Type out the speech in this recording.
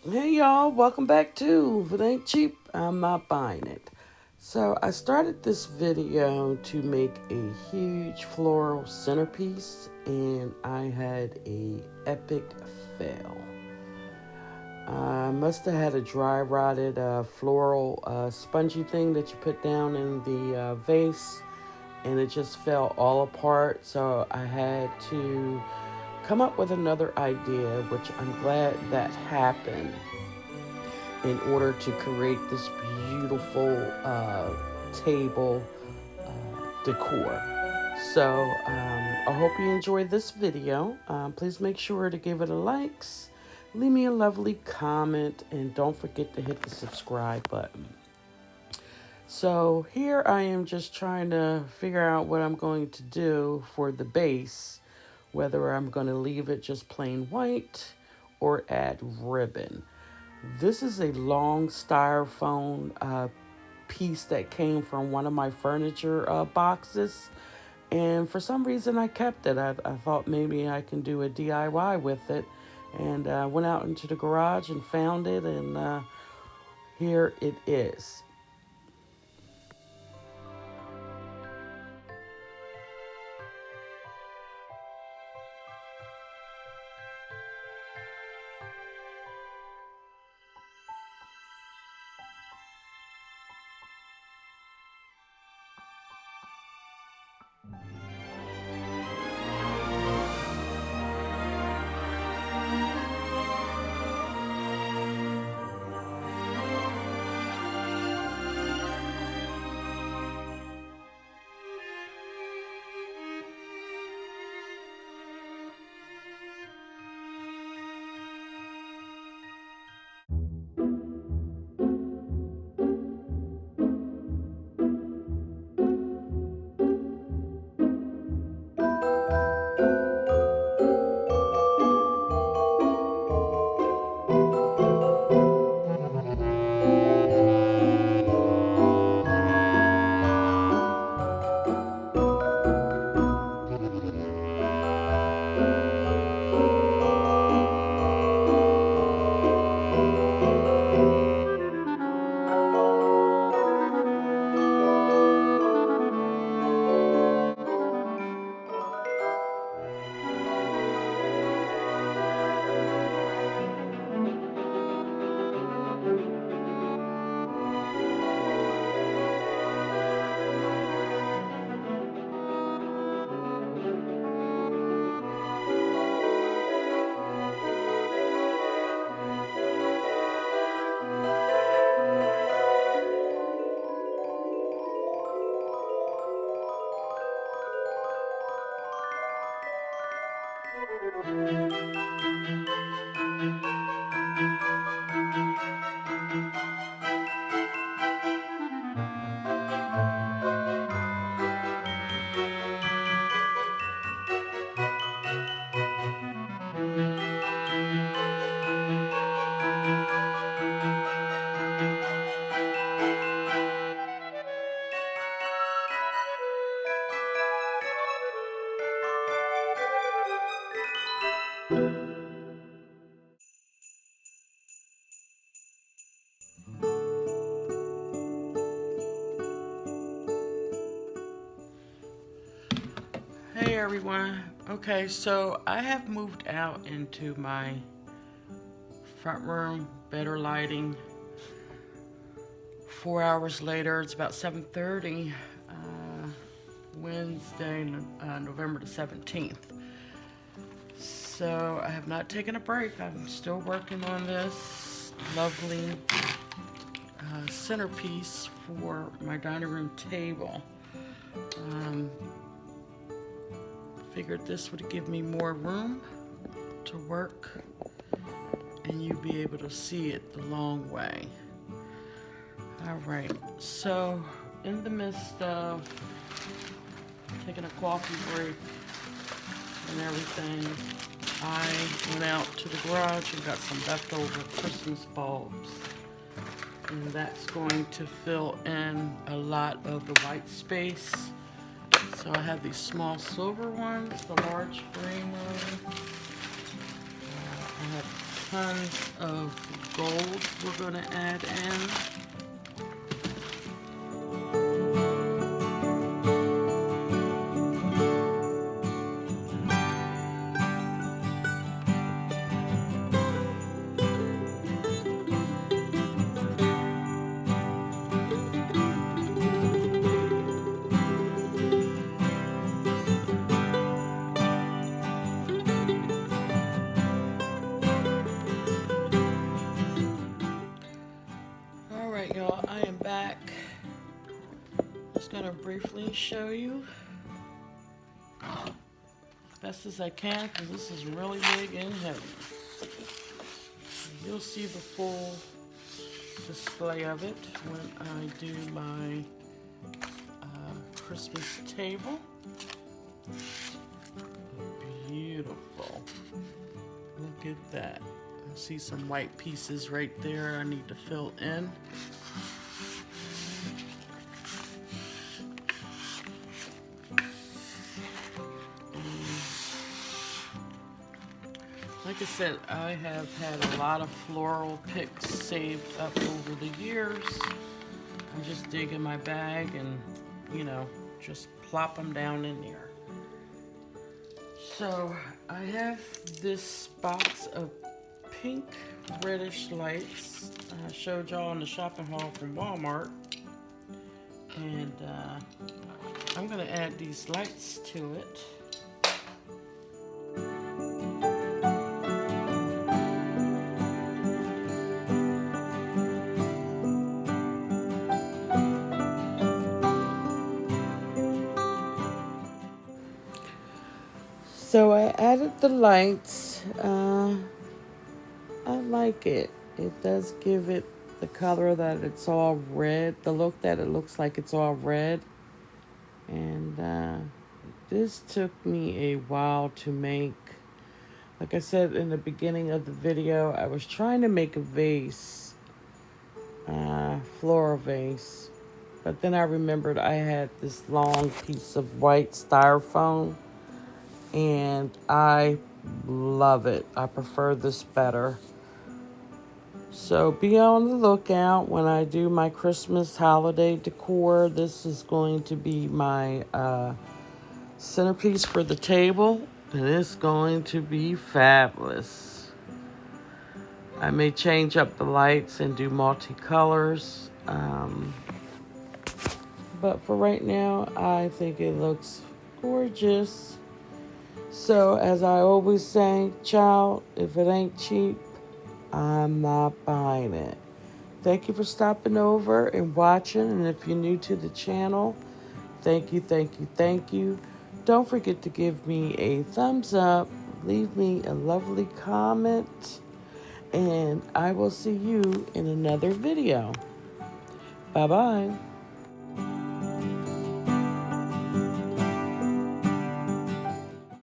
Hey y'all, welcome back to If It Ain't Cheap, I'm Not Buying It. So I started this video to make a huge floral centerpiece and I had a epic fail. I must have had a dry rotted floral spongy thing that you put down in the vase and it just fell all apart. So I had to come up with another idea, which I'm glad that happened in order to create this beautiful table decor. So I hope you enjoyed this video. Please make sure to give it a likes, leave me a lovely comment, and don't forget to hit the subscribe button. So here I am just trying to figure out what I'm going to do for the base, whether I'm going to leave it just plain white or add ribbon. This is a long styrofoam piece that came from one of my furniture boxes. And for some reason, I kept it. I thought maybe I can do a DIY with it. And went out into the garage and found it. And here it is. Hey everyone. Okay, so I have moved out into my front room, better lighting. 4 hours later, it's about 7:30, Wednesday, November the 17th. So I have not taken a break. I'm still working on this lovely centerpiece for my dining room table. Um, Figured this would give me more room to work and you'd be able to see it the long way. All right, so in the midst of taking a coffee break and everything, I went out to the garage and got some leftover Christmas bulbs. And that's going to fill in a lot of the white space. So I have these small silver ones, the large green one. I have tons of gold we're going to add in. Alright y'all, I am back. Just going to briefly show you best as I can, because this is really big and heavy. You'll see the full display of it when I do my Christmas table. Beautiful. Look at that. I see some white pieces right there I need to fill in. Like I said, I have had a lot of floral picks saved up over the years. I just dig in my bag and, you know, just plop them down in there. So I have this box of pink reddish lights I showed y'all in the shopping haul from Walmart. And I'm going to add these lights to it. So I added the lights. I like it. It does give it the color that it's all red, the look that it looks like it's all red. And this took me a while to make. Like I said in the beginning of the video, I was trying to make a vase, floral vase. But then I remembered I had this long piece of white styrofoam. And I love it. I prefer this better. So be on the lookout when I do my Christmas holiday decor. This is going to be my centerpiece for the table, and it's going to be fabulous. I may change up the lights and do multicolors, but for right now, I think it looks gorgeous. So, as I always say, child, if it ain't cheap, I'm not buying it. Thank you for stopping over and watching. And if you're new to the channel, thank you, thank you, thank you. Don't forget to give me a thumbs up. Leave me a lovely comment. And I will see you in another video. Bye-bye.